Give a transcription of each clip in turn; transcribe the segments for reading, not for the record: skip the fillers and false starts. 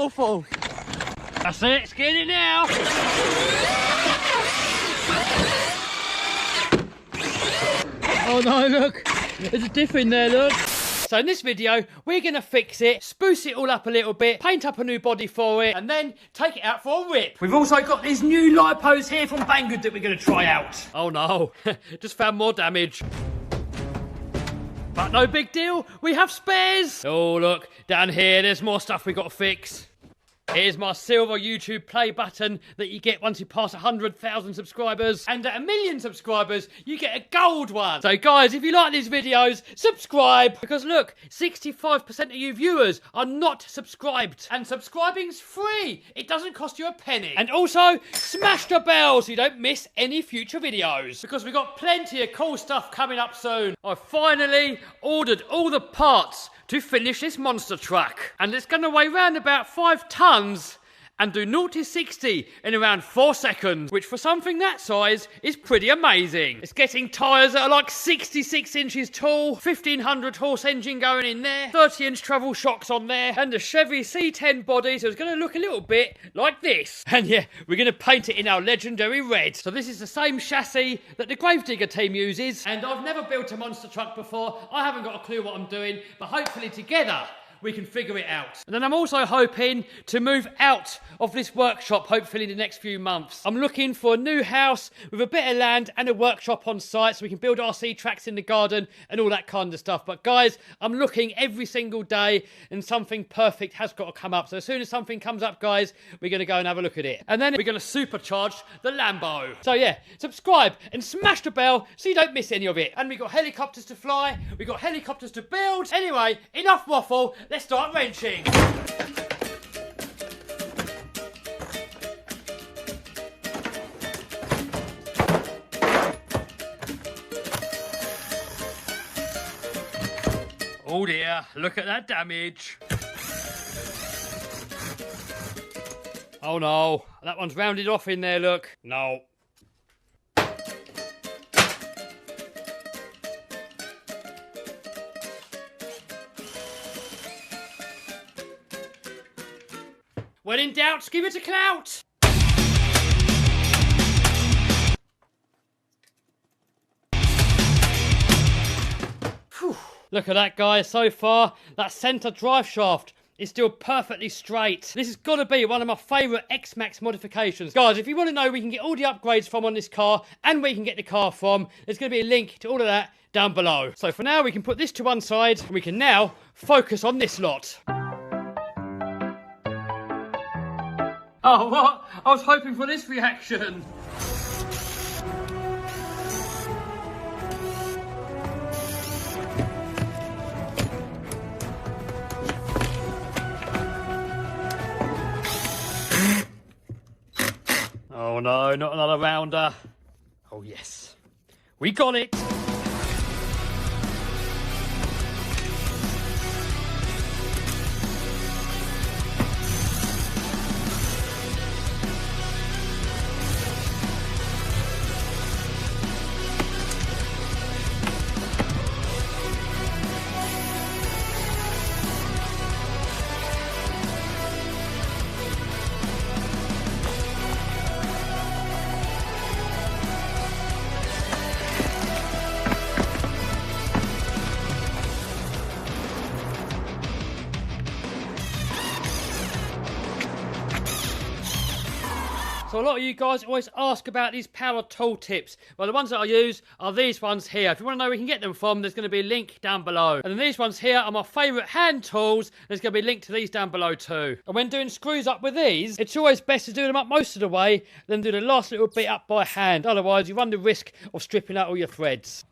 awful. That's it, it's getting it now. Oh no, look. There's a diff in there, look. So in this video, we're going to fix it, spruce it all up a little bit, paint up a new body for it, and then take it out for a rip. We've also got these new lipos here from Banggood that we're going to try out. Oh no, just found more damage. But no big deal, we have spares. Oh look, down here, there's more stuff we got to fix. Here's my silver YouTube play button that you get once you pass 100,000 subscribers. And at 1 million subscribers, you get a gold one. So guys, if you like these videos, subscribe. Because look, 65% of you viewers are not subscribed. And subscribing's free. It doesn't cost you a penny. And also, smash the bell so you don't miss any future videos. Because we've got plenty of cool stuff coming up soon. I finally ordered all the parts to finish this monster truck. And it's going to weigh around about 5 tons and do 0 to 60 in around 4 seconds, which for something that size is pretty amazing. It's getting tyres that are like 66 inches tall, 1500 horse engine going in there, 30-inch travel shocks on there, and a Chevy C10 body, so it's going to look a little bit like this. And yeah, we're going to paint it in our legendary red. So this is the same chassis that the Gravedigger team uses, and I've never built a monster truck before. I haven't got a clue what I'm doing, but hopefully together we can figure it out. And then I'm also hoping to move out of this workshop, hopefully in the next few months. I'm looking for a new house with a bit of land and a workshop on site so we can build RC tracks in the garden and all that kind of stuff. But guys, I'm looking every single day and something perfect has got to come up. So as soon as something comes up, guys, we're going to go and have a look at it. And then we're going to supercharge the Lambo. So yeah, subscribe and smash the bell so you don't miss any of it. And we've got helicopters to fly, we've got helicopters to build. Anyway, enough waffle. Let's start wrenching. Oh dear, look at that damage. Oh no, that one's rounded off in there, look. No. When in doubt, give it a clout! Whew. Look at that, guys, so far. That centre drive shaft is still perfectly straight. This has got to be one of my favourite X-Maxx modifications. Guys, if you want to know where we can get all the upgrades from on this car and where you can get the car from, there's going to be a link to all of that down below. So for now, we can put this to one side and we can now focus on this lot. Oh, what? I was hoping for this reaction. Oh no, not another rounder. Oh yes, we got it. So a lot of you guys always ask about these power tool tips. Well, the ones that I use are these ones here. If you want to know where you can get them from, there's going to be a link down below. And then these ones here are my favourite hand tools. There's going to be a link to these down below too. And when doing screws up with these, it's always best to do them up most of the way, then do the last little bit up by hand. Otherwise, you run the risk of stripping out all your threads.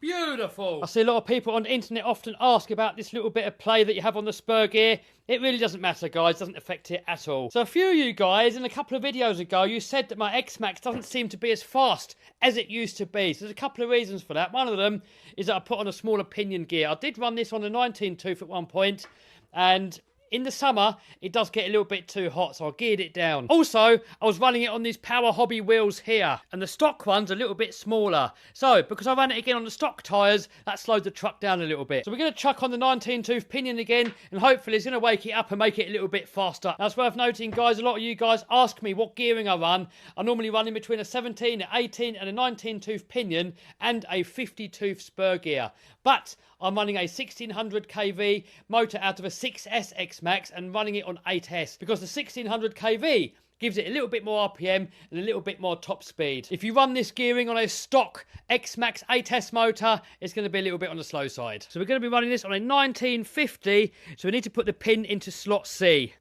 Beautiful. I see a lot of people on the internet often ask about this little bit of play that you have on the spur gear. It really doesn't matter, guys. It doesn't affect it at all. So a few of you guys, in a couple of videos ago, you said that my X-Maxx doesn't seem to be as fast as it used to be. So there's a couple of reasons for that. One of them is that I put on a smaller pinion gear. I did run this on a 19 tooth at one point, and in the summer, it does get a little bit too hot, so I geared it down. Also, I was running it on these Power Hobby wheels here, and the stock one's a little bit smaller. So, because I ran it again on the stock tyres, that slowed the truck down a little bit. So we're going to chuck on the 19-tooth pinion again, and hopefully it's going to wake it up and make it a little bit faster. Now, it's worth noting, guys, a lot of you guys ask me what gearing I run. I normally run in between a 17, an 18, and a 19-tooth pinion, and a 50-tooth spur gear. But I'm running a 1600 kV motor out of a 6S X-Maxx and running it on 8S because the 1600 kV gives it a little bit more RPM and a little bit more top speed. If you run this gearing on a stock X-Maxx 8S motor, it's going to be a little bit on the slow side. So we're going to be running this on a 1950, so we need to put the pin into slot C.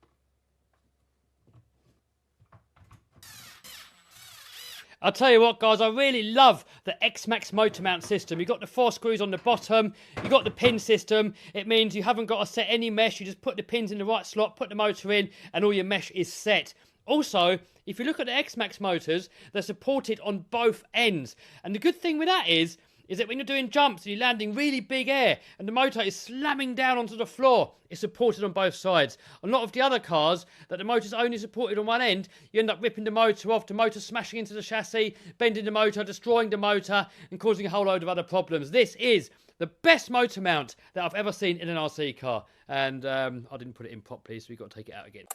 I'll tell you what, guys, I really love the X-Maxx motor mount system. You've got the 4 screws on the bottom, you've got the pin system. It means you haven't got to set any mesh. You just put the pins in the right slot, put the motor in, and all your mesh is set. Also, if you look at the X-Maxx motors, they're supported on both ends. And the good thing with that is that when you're doing jumps and you're landing really big air and the motor is slamming down onto the floor, it's supported on both sides. A lot of the other cars that the motor's only supported on one end, you end up ripping the motor off, the motor smashing into the chassis, bending the motor, destroying the motor, and causing a whole load of other problems. This is the best motor mount that I've ever seen in an RC car. And I didn't put it in properly, so we've got to take it out again.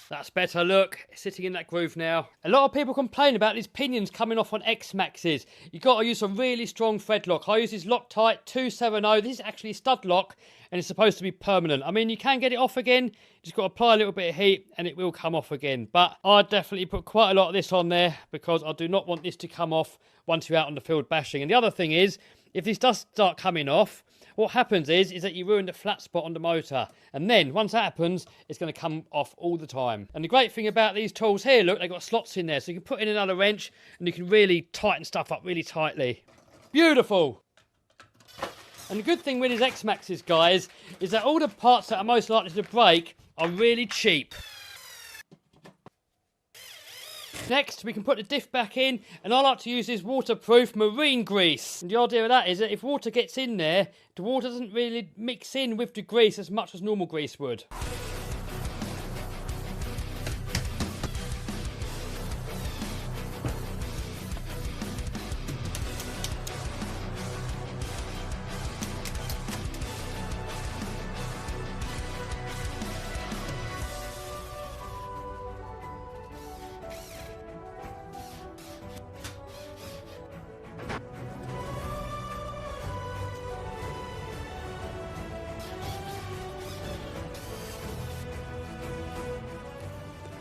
That's better, look, it's sitting in that groove now. A lot of people complain about these pinions coming off on X-Maxxes. You've got to use some really strong thread lock. I use this Loctite 270. This is actually stud lock and it's supposed to be permanent. I mean, you can get it off again. You just got to apply a little bit of heat and it will come off again. But I definitely put quite a lot of this on there because I do not want this to come off once you're out on the field bashing. And the other thing is, if this does start coming off, what happens is that you ruin the flat spot on the motor. And then, once that happens, it's going to come off all the time. And the great thing about these tools here, look, they've got slots in there. So you can put in another wrench and you can really tighten stuff up really tightly. Beautiful! And the good thing with these X-Maxxes, guys, is that all the parts that are most likely to break are really cheap. Next, we can put the diff back in, and I like to use this waterproof marine grease. And the idea of that is that if water gets in there, the water doesn't really mix in with the grease as much as normal grease would.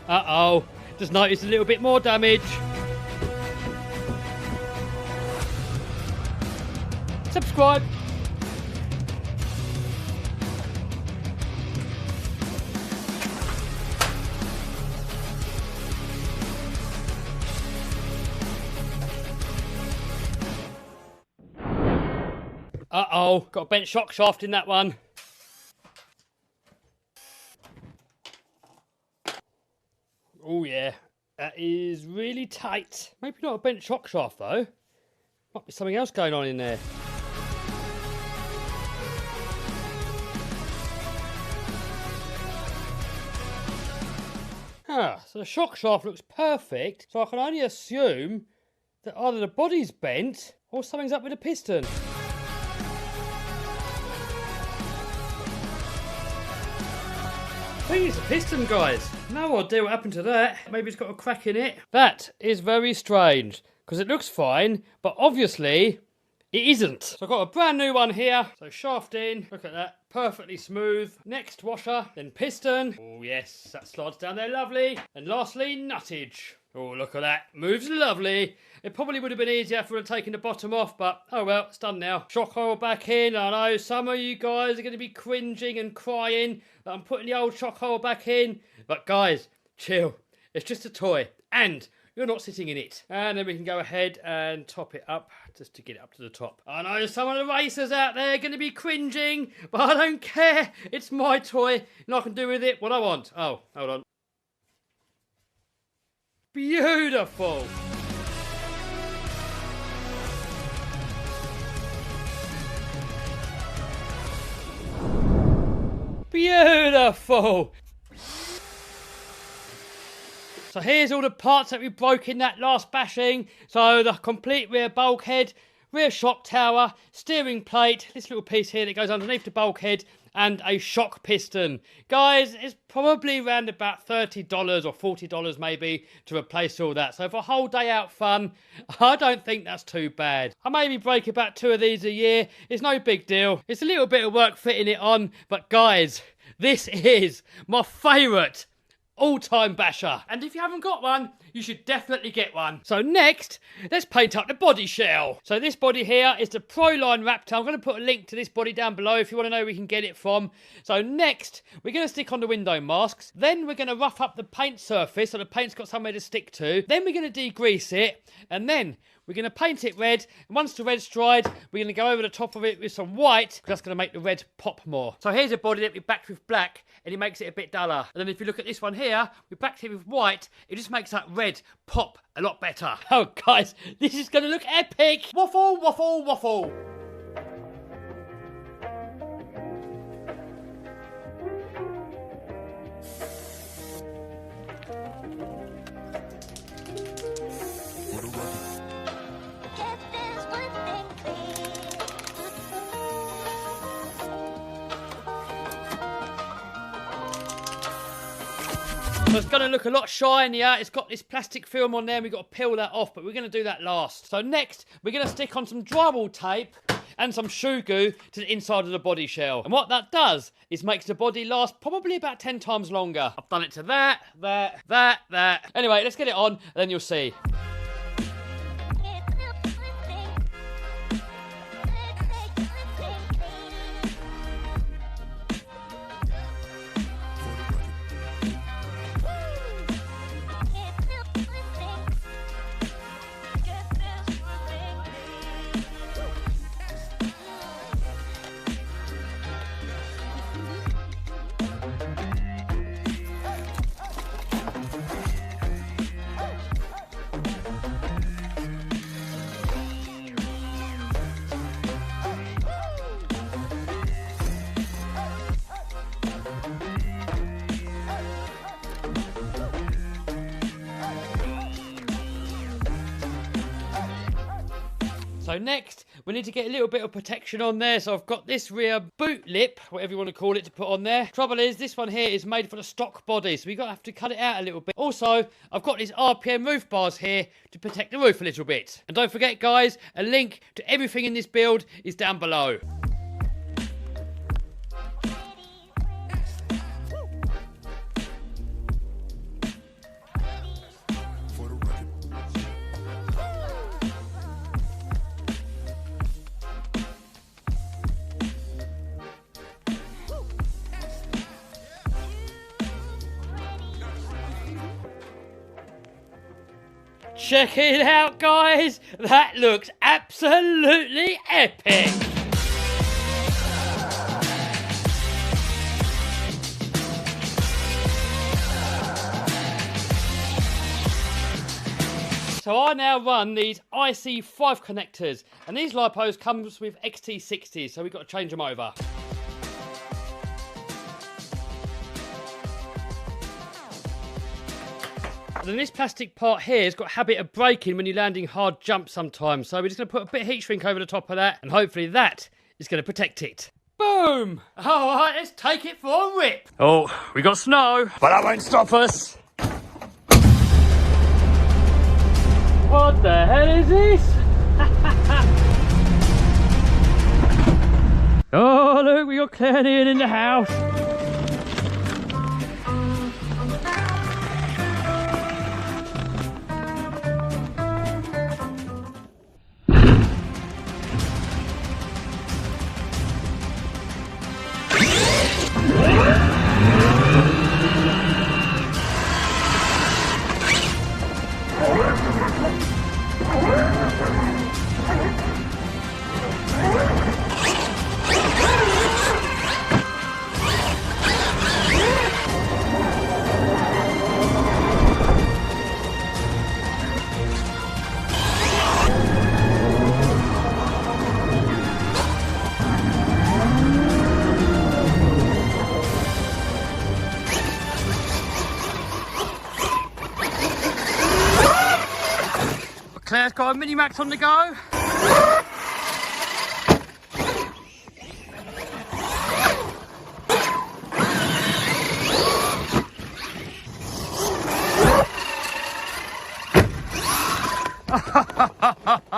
Uh-oh, just noticed a little bit more damage. Subscribe. Uh-oh, got a bent shock shaft in that one. Oh yeah, that is really tight. Maybe not a bent shock shaft though. Might be something else going on in there. So the shock shaft looks perfect, so I can only assume that either the body's bent or something's up with the piston. I think it's a piston, guys. No idea what happened to that. Maybe it's got a crack in it. That is very strange, because it looks fine, but obviously it isn't. So I've got a brand new one here. So shaft in, look at that, perfectly smooth. Next washer, then piston. Oh yes, that slides down there lovely. And lastly, nuttage. Oh, look at that, moves lovely. It probably would have been easier if we were taking the bottom off, but oh well, it's done now. Shock oil back in. I know some of you guys are going to be cringing and crying that I'm putting the old shock oil back in. But guys, chill. It's just a toy. And you're not sitting in it. And then we can go ahead and top it up just to get it up to the top. I know some of the racers out there are going to be cringing, but I don't care. It's my toy and I can do with it what I want. Oh, hold on. Beautiful. Beautiful. So here's all the parts that we broke in that last bashing. So the complete rear bulkhead, rear shock tower, steering plate, this little piece here that goes underneath the bulkhead, and a shock piston. Guys, it's probably around about $30 or $40 maybe to replace all that. So for a whole day out fun, I don't think that's too bad. I maybe break about 2 of these a year. It's no big deal. It's a little bit of work fitting it on, but guys, this is my favourite all-time basher. And if you haven't got one, you should definitely get one. So next, let's paint up the body shell. So this body here is the Proline Raptor. I'm going to put a link to this body down below if you want to know where we can get it from. So next, we're going to stick on the window masks. Then we're going to rough up the paint surface so the paint's got somewhere to stick to. Then we're going to degrease it. And then we're going to paint it red. And once the red's dried, we're going to go over the top of it with some white, because that's going to make the red pop more. So here's a body that we backed with black, and it makes it a bit duller. And then if you look at this one here, we backed it with white. It just makes that red pop a lot better. Oh, guys, this is going to look epic. Waffle, waffle, waffle. So it's going to look a lot shinier. It's got this plastic film on there and we've got to peel that off, but we're going to do that last. So next, we're going to stick on some drywall tape and some shoe goo to the inside of the body shell. And what that does is makes the body last probably about 10 times longer. I've done it to that. Anyway, let's get it on and then you'll see. So next, we need to get a little bit of protection on there. So I've got this rear boot lip, whatever you want to call it, to put on there. Trouble is, this one here is made for the stock body, so we've got to have to cut it out a little bit. Also, I've got these RPM roof bars here to protect the roof a little bit. And don't forget, guys, a link to everything in this build is down below. Check it out, guys. That looks absolutely epic. So I now run these IC5 connectors, and these lipos comes with XT60s, so we've got to change them over. And then this plastic part here has got a habit of breaking when you're landing hard jumps sometimes. So we're just going to put a bit of heat shrink over the top of that. And hopefully that is going to protect it. Boom! All right, let's take it for a rip. Oh, we got snow, but that won't stop us. What the hell is this? Oh, look, we got Claire in the house. Claire's got a Mini-Maxx on the go.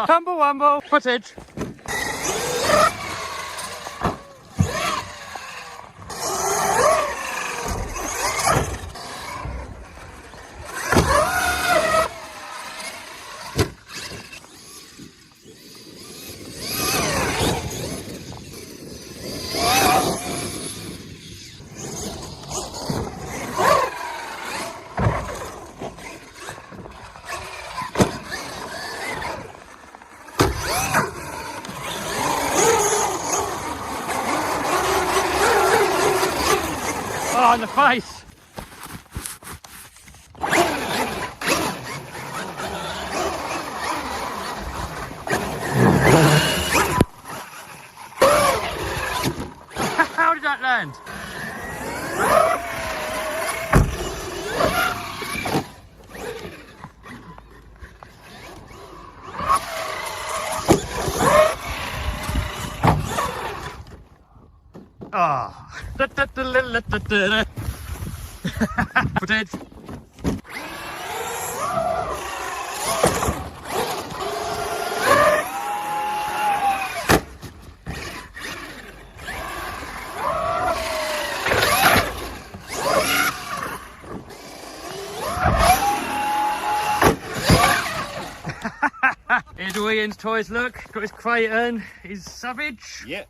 Tumble wumble footage. Oh, in the face! How did that land? Ah. Footage. Here's all Ian's toys, look. Got his Creighton, his Savage. Yep.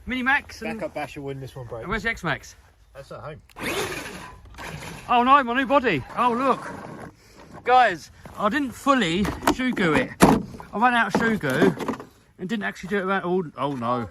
Mini-Maxx. And Backup basher when this one breaks. where's the X-Maxx? That's at home. Oh no, my new body. Oh look. Guys, I didn't fully shoe goo it. I ran out of shoe goo and didn't actually do it around all. Oh no.